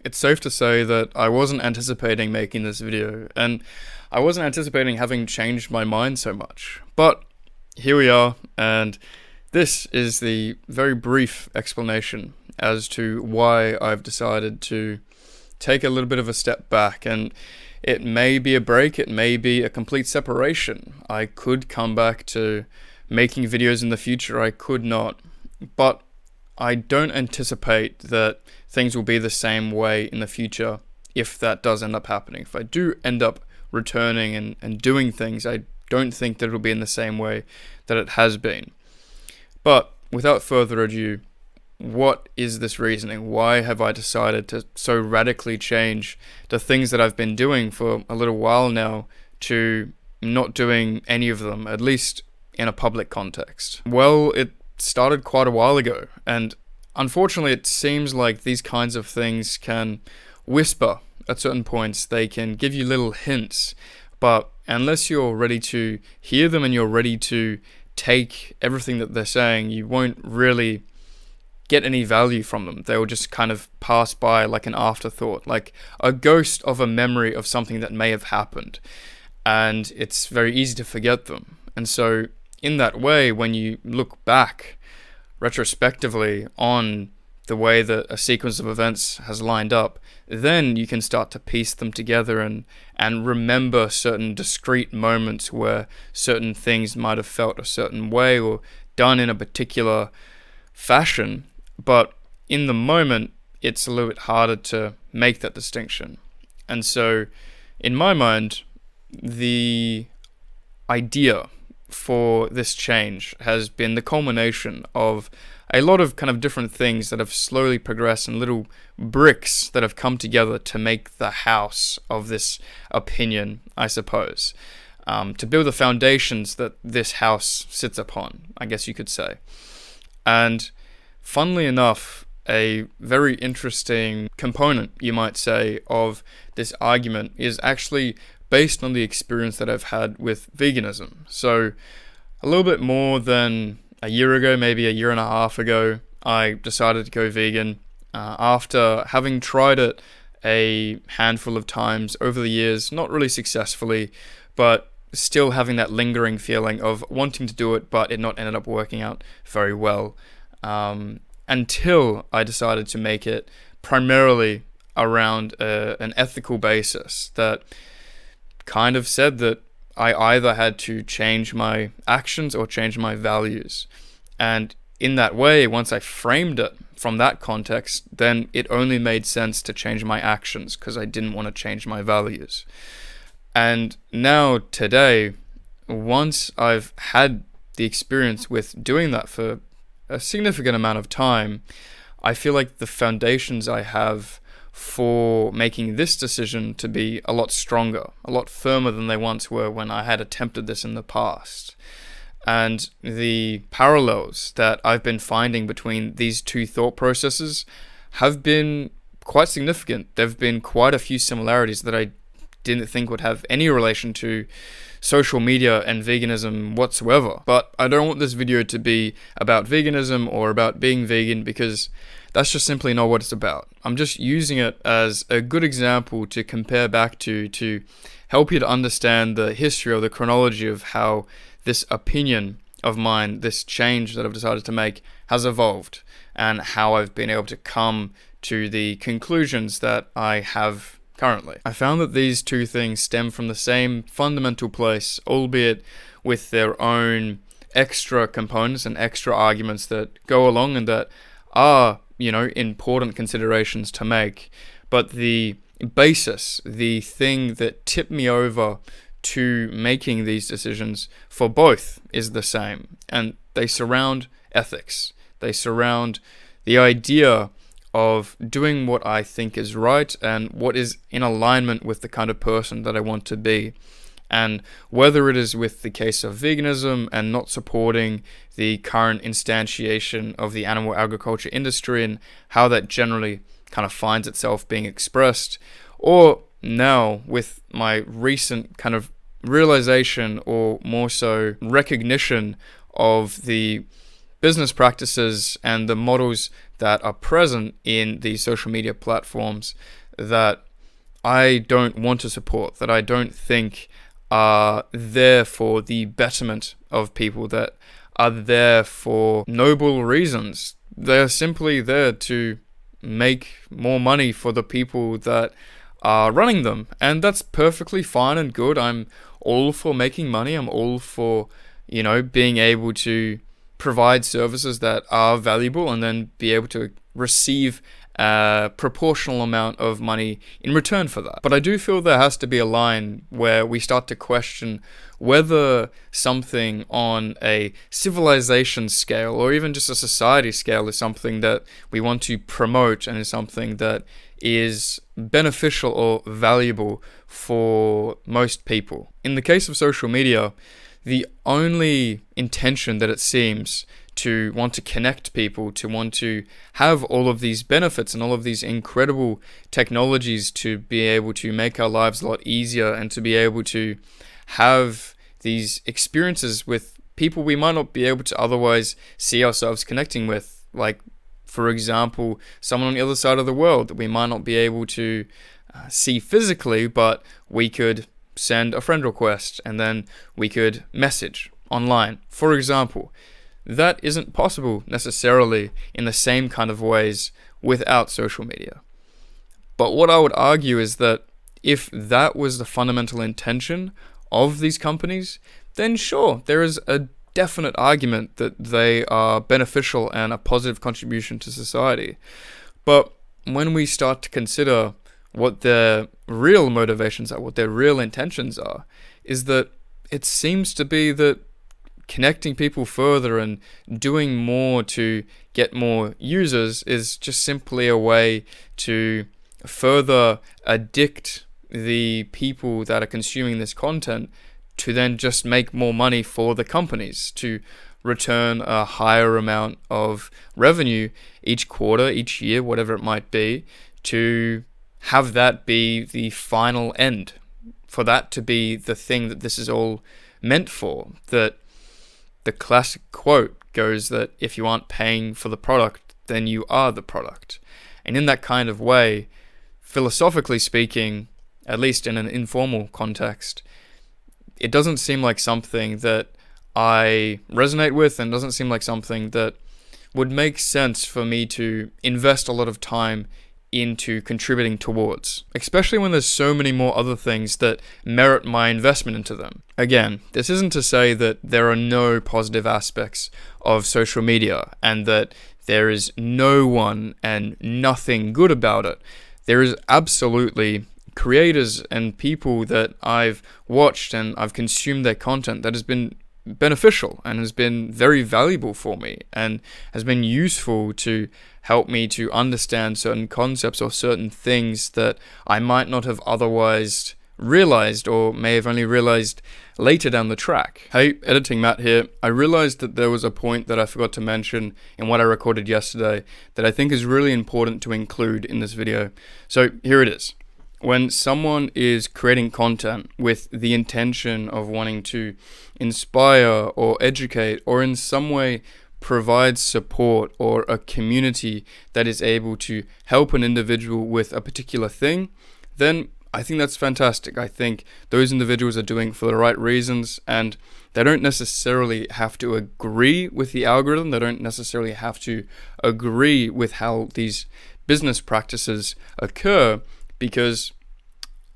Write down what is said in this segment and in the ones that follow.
it's safe to say that I wasn't anticipating making this video, and I wasn't anticipating having changed my mind so much. But here we are, and this is the very brief explanation as to why I've decided to take a little bit of a step back. And it may be a break, it may be a complete separation. I could come back to making videos in the future, I could not. But I don't anticipate that things will be the same way in the future if that does end up happening. If I do end up returning and doing things, I don't think that it'll be in the same way that it has been. But without further ado, what is this reasoning? Why have I decided to so radically change the things that I've been doing for a little while now to not doing any of them, at least in a public context? Well, it started quite a while ago, and unfortunately it seems like these kinds of things can whisper at certain points. They can give you little hints, but unless you're ready to hear them and you're ready to take everything that they're saying, you won't really get any value from them. They will just kind of pass by like an afterthought, like a ghost of a memory of something that may have happened, and it's very easy to forget them. And so in that way, when you look back retrospectively on the way that a sequence of events has lined up, then you can start to piece them together and remember certain discrete moments where certain things might have felt a certain way or done in a particular fashion. But in the moment, it's a little bit harder to make that distinction. And so, in my mind, the idea for this change has been the culmination of a lot of kind of different things that have slowly progressed and little bricks that have come together to make the house of this opinion, I suppose, to build the foundations that this house sits upon, I guess you could say. And funnily enough, a very interesting component, you might say, of this argument is actually based on the experience that I've had with veganism. So a little bit more than a year ago, maybe a year and a half ago, I decided to go vegan after having tried it a handful of times over the years, not really successfully, but still having that lingering feeling of wanting to do it, but it not ended up working out very well. Until I decided to make it primarily around an ethical basis that kind of said that I either had to change my actions or change my values. And in that way, once I framed it from that context, then it only made sense to change my actions because I didn't want to change my values. And now, today, once I've had the experience with doing that for a significant amount of time, I feel like the foundations I have for making this decision to be a lot stronger, a lot firmer than they once were when I had attempted this in the past. And the parallels that I've been finding between these two thought processes have been quite significant. There have been quite a few similarities that I didn't think would have any relation to social media and veganism whatsoever. But I don't want this video to be about veganism or about being vegan, because that's just simply not what it's about. I'm just using it as a good example to compare back to help you to understand the history or the chronology of how this opinion of mine, this change that I've decided to make, has evolved, and how I've been able to come to the conclusions that I have currently. I found that these two things stem from the same fundamental place, albeit with their own extra components and extra arguments that go along and that are, important considerations to make. But the basis, the thing that tipped me over to making these decisions for both is the same. And they surround ethics. They surround the idea of doing what I think is right and what is in alignment with the kind of person that I want to be. And whether it is with the case of veganism and not supporting the current instantiation of the animal agriculture industry and how that generally kind of finds itself being expressed, or now with my recent kind of realization, or more so recognition, of the business practices and the models that are present in these social media platforms that I don't want to support, that I don't think are there for the betterment of people, that are there for noble reasons. They're simply there to make more money for the people that are running them. And that's perfectly fine and good. I'm all for making money. I'm all for, being able to provide services that are valuable and then be able to receive a proportional amount of money in return for that. But I do feel there has to be a line where we start to question whether something on a civilization scale or even just a society scale is something that we want to promote and is something that is beneficial or valuable for most people. In the case of social media, the only intention that it seems to want to connect people, to want to have all of these benefits and all of these incredible technologies to be able to make our lives a lot easier and to be able to have these experiences with people we might not be able to otherwise see ourselves connecting with. Like, for example, someone on the other side of the world that we might not be able to see physically, but we could send a friend request and then we could message online, for example. That isn't possible necessarily in the same kind of ways without social media. But what I would argue is that if that was the fundamental intention of these companies, then sure, there is a definite argument that they are beneficial and a positive contribution to society. But when we start to consider what their real motivations are, what their real intentions are, is that it seems to be that connecting people further and doing more to get more users is just simply a way to further addict the people that are consuming this content to then just make more money for the companies, to return a higher amount of revenue each quarter, each year, whatever it might be, to have that be the final end, for that to be the thing that this is all meant for. That the classic quote goes that if you aren't paying for the product, then you are the product. And in that kind of way, philosophically speaking, at least in an informal context, it doesn't seem like something that I resonate with, and doesn't seem like something that would make sense for me to invest a lot of time into contributing towards, especially when there's so many more other things that merit my investment into them. Again, this isn't to say that there are no positive aspects of social media and that there is no one and nothing good about it. There is absolutely creators and people that I've watched and I've consumed their content that has been beneficial and has been very valuable for me and has been useful to help me to understand certain concepts or certain things that I might not have otherwise realized, or may have only realized later down the track. Hey, Editing Matt here. I realized that there was a point that I forgot to mention in what I recorded yesterday that I think is really important to include in this video. So here it is. When someone is creating content with the intention of wanting to inspire or educate or in some way provide support or a community that is able to help an individual with a particular thing, then I think that's fantastic. I think those individuals are doing it for the right reasons, and they don't necessarily have to agree with the algorithm. They don't necessarily have to agree with how these business practices occur, because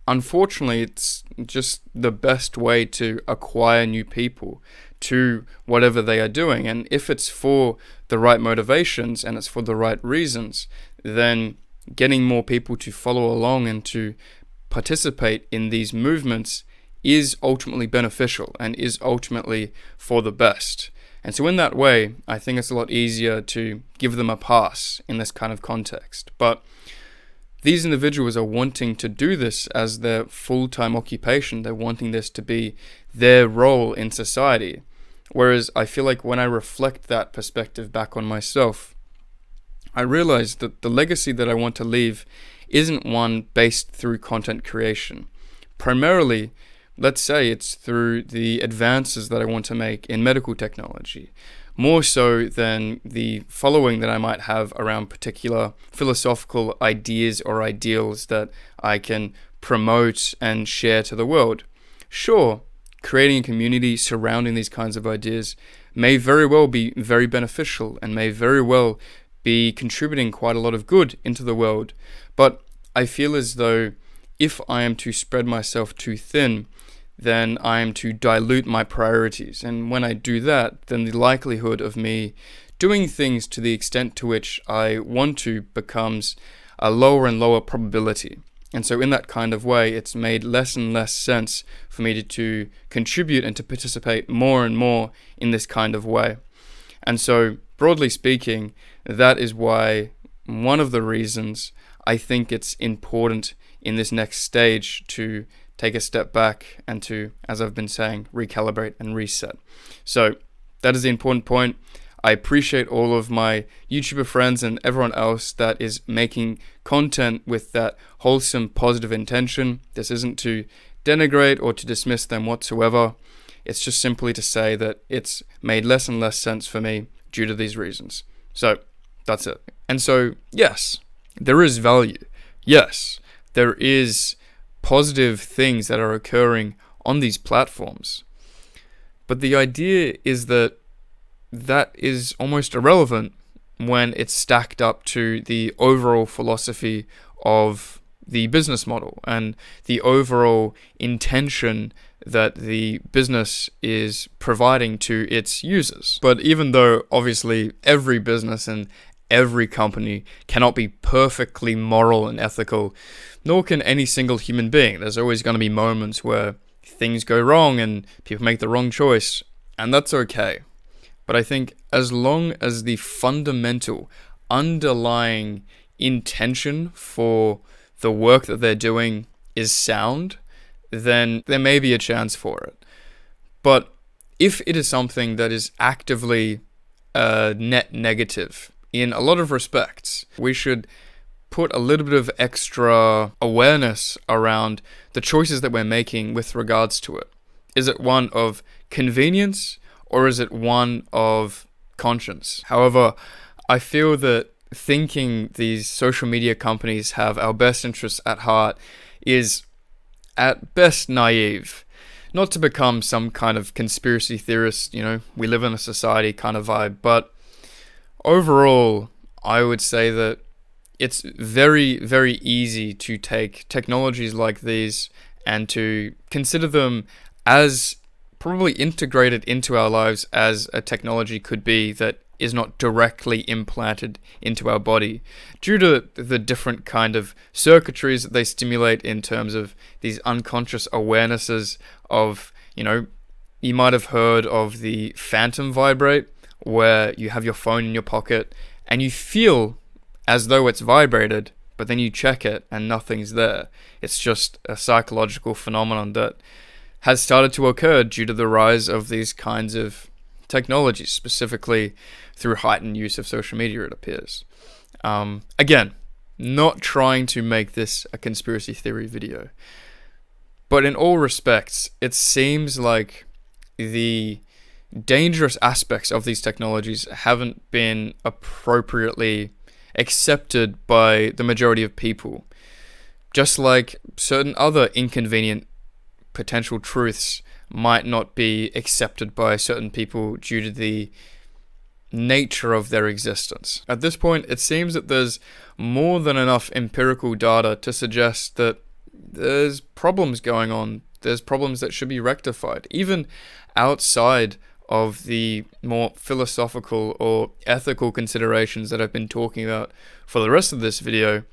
unfortunately it's just the best way to acquire new people to whatever they are doing. And if it's for the right motivations and it's for the right reasons, then getting more people to follow along and to participate in these movements is ultimately beneficial and is ultimately for the best. And so in that way, I think it's a lot easier to give them a pass in this kind of context. But these individuals are wanting to do this as their full-time occupation. They're wanting this to be their role in society. Whereas I feel like when I reflect that perspective back on myself, I realize that the legacy that I want to leave isn't one based through content creation. Primarily, let's say it's through the advances that I want to make in medical technology, more so than the following that I might have around particular philosophical ideas or ideals that I can promote and share to the world. Sure, creating a community surrounding these kinds of ideas may very well be very beneficial and may very well be contributing quite a lot of good into the world, but I feel as though if I am to spread myself too thin, then I am to dilute my priorities. And when I do that, then the likelihood of me doing things to the extent to which I want to becomes a lower and lower probability. And so in that kind of way, it's made less and less sense for me to contribute and to participate more and more in this kind of way. And so, broadly speaking, that is why one of the reasons I think it's important in this next stage to take a step back and to, as I've been saying, recalibrate and reset. So that is the important point. I appreciate all of my YouTuber friends and everyone else that is making content with that wholesome, positive intention. This isn't to denigrate or to dismiss them whatsoever. It's just simply to say that it's made less and less sense for me due to these reasons. So that's it. And so, yes, there is value. Yes, there is positive things that are occurring on these platforms. But the idea is that that is almost irrelevant when it's stacked up to the overall philosophy of the business model and the overall intention that the business is providing to its users. But even though obviously every business and every company cannot be perfectly moral and ethical, nor can any single human being. There's always going to be moments where things go wrong and people make the wrong choice, and that's okay. But I think as long as the fundamental underlying intention for the work that they're doing is sound, then there may be a chance for it. But if it is something that is actively net negative in a lot of respects, we should put a little bit of extra awareness around the choices that we're making with regards to it. Is it one of convenience or is it one of conscience? However, I feel that thinking these social media companies have our best interests at heart is at best naive. Not to become some kind of conspiracy theorist, we live in a society kind of vibe, but overall, I would say that it's very, very easy to take technologies like these and to consider them as probably integrated into our lives as a technology could be that is not directly implanted into our body due to the different kind of circuitries that they stimulate in terms of these unconscious awarenesses of, you might have heard of the phantom vibrate, where you have your phone in your pocket and you feel as though it's vibrated, but then you check it and nothing's there. It's just a psychological phenomenon that has started to occur due to the rise of these kinds of technologies, specifically through heightened use of social media, it appears. Again, not trying to make this a conspiracy theory video, but in all respects, it seems like the dangerous aspects of these technologies haven't been appropriately accepted by the majority of people. Just like certain other inconvenient potential truths might not be accepted by certain people due to the nature of their existence. At this point, it seems that there's more than enough empirical data to suggest that there's problems going on. There's problems that should be rectified, even outside of the more philosophical or ethical considerations that I've been talking about for the rest of this video,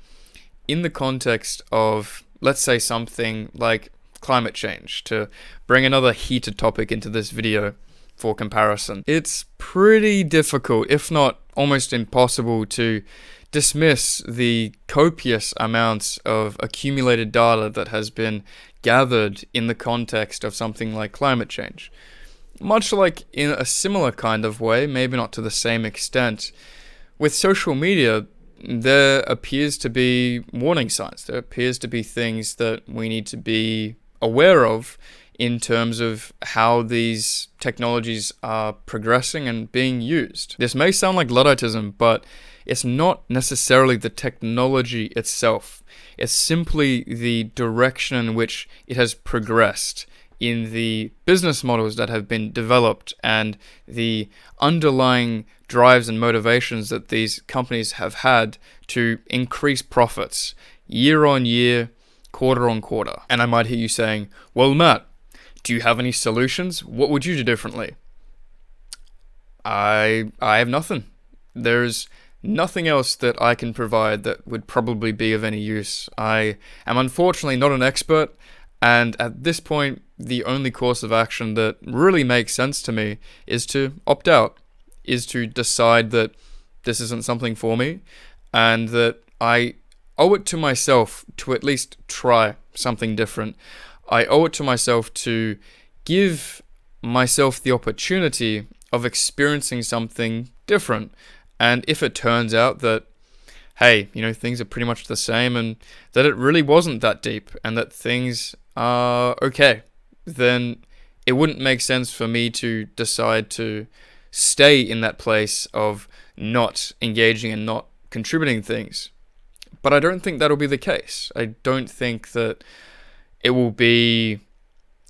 in the context of, let's say, something like climate change, to bring another heated topic into this video for comparison. It's pretty difficult, if not almost impossible, to dismiss the copious amounts of accumulated data that has been gathered in the context of something like climate change. Much like in a similar kind of way, maybe not to the same extent, with social media, there appears to be warning signs. There appears to be things that we need to be aware of in terms of how these technologies are progressing and being used. This may sound like Ludditism, but it's not necessarily the technology itself. It's simply the direction in which it has progressed in the business models that have been developed and the underlying drives and motivations that these companies have had to increase profits year on year, quarter on quarter. And I might hear you saying, well, Matt, do you have any solutions? What would you do differently? I have nothing. There's nothing else that I can provide that would probably be of any use. I am unfortunately not an expert, and at this point, the only course of action that really makes sense to me is to opt out, is to decide that this isn't something for me, and that I owe it to myself to at least try something different. I owe it to myself to give myself the opportunity of experiencing something different. And if it turns out that, hey, things are pretty much the same and that it really wasn't that deep and that things are okay, then it wouldn't make sense for me to decide to stay in that place of not engaging and not contributing things. But I don't think that'll be the case. I don't think that it will be,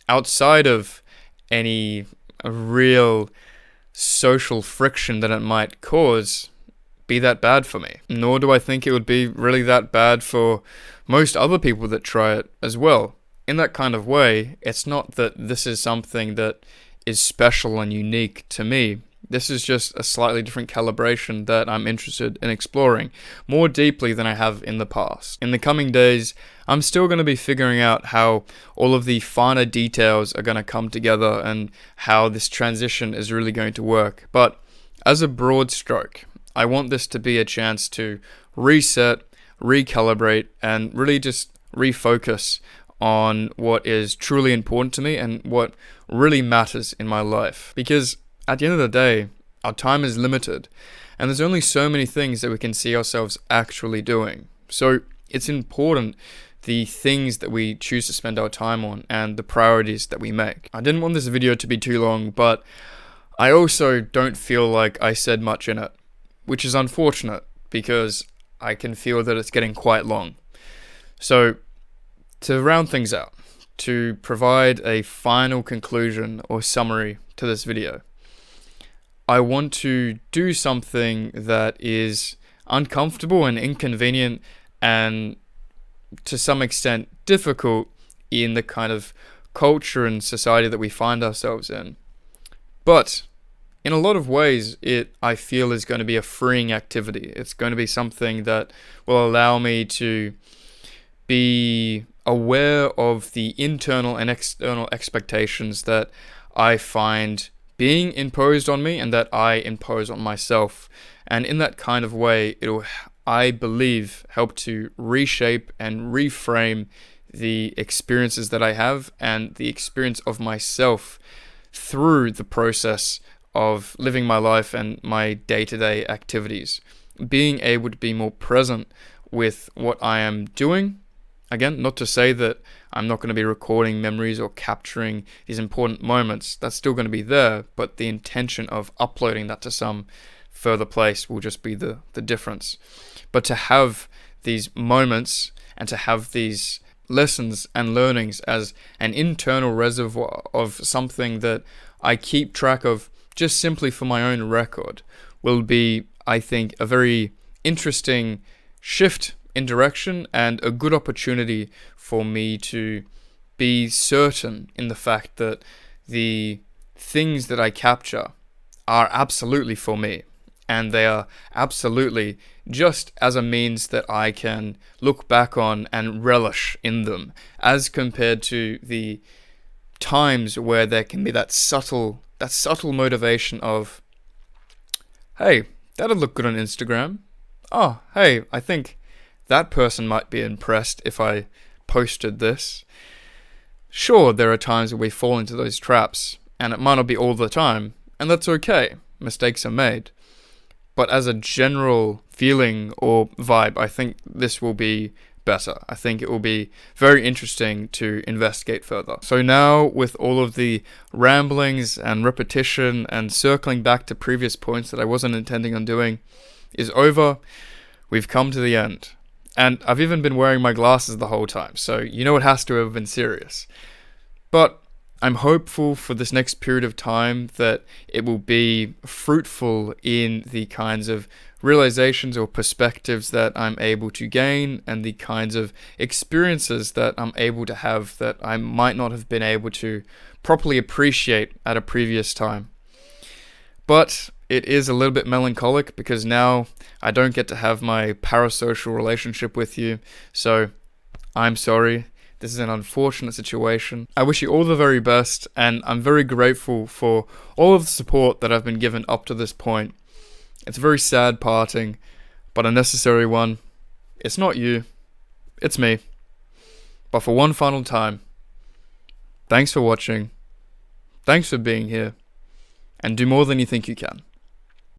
outside of any real social friction that it might cause, be that bad for me. Nor do I think it would be really that bad for most other people that try it as well. In that kind of way, it's not that this is something that is special and unique to me. This is just a slightly different calibration that I'm interested in exploring more deeply than I have in the past. In the coming days, I'm still going to be figuring out how all of the finer details are going to come together and how this transition is really going to work. But as a broad stroke, I want this to be a chance to reset, recalibrate, and really just refocus on what is truly important to me and what really matters in my life. Because at the end of the day, our time is limited, and there's only so many things that we can see ourselves actually doing. So it's important the things that we choose to spend our time on and the priorities that we make. I didn't want this video to be too long, but I also don't feel like I said much in it, which is unfortunate because I can feel that it's getting quite long. So to round things out, to provide a final conclusion or summary to this video, I want to do something that is uncomfortable and inconvenient and to some extent difficult in the kind of culture and society that we find ourselves in. But in a lot of ways, I feel is going to be a freeing activity. It's going to be something that will allow me to be aware of the internal and external expectations that I find being imposed on me and that I impose on myself. And in that kind of way, it'll, I believe, help to reshape and reframe the experiences that I have and the experience of myself through the process of living my life and my day-to-day activities. Being able to be more present with what I am doing. Again, not to say that I'm not going to be recording memories or capturing these important moments. That's still going to be there, but the intention of uploading that to some further place will just be the difference. But to have these moments and to have these lessons and learnings as an internal reservoir of something that I keep track of just simply for my own record will be, I think, a very interesting shift in direction and a good opportunity for me to be certain in the fact that the things that I capture are absolutely for me, and they are absolutely just as a means that I can look back on and relish in them, as compared to the times where there can be that subtle motivation of, hey, that'll look good on Instagram. Oh, hey, I think that person might be impressed if I posted this. Sure, there are times where we fall into those traps, and it might not be all the time, and that's okay. Mistakes are made. But as a general feeling or vibe, I think this will be better. I think it will be very interesting to investigate further. So now, with all of the ramblings and repetition and circling back to previous points that I wasn't intending on doing is over, we've come to the end. And I've even been wearing my glasses the whole time, so you know it has to have been serious. But I'm hopeful for this next period of time that it will be fruitful in the kinds of realizations or perspectives that I'm able to gain and the kinds of experiences that I'm able to have that I might not have been able to properly appreciate at a previous time. But it is a little bit melancholic because now I don't get to have my parasocial relationship with you, so I'm sorry. This is an unfortunate situation. I wish you all the very best, and I'm very grateful for all of the support that I've been given up to this point. It's a very sad parting, but a necessary one. It's not you, it's me. But for one final time, thanks for watching, thanks for being here, and do more than you think you can.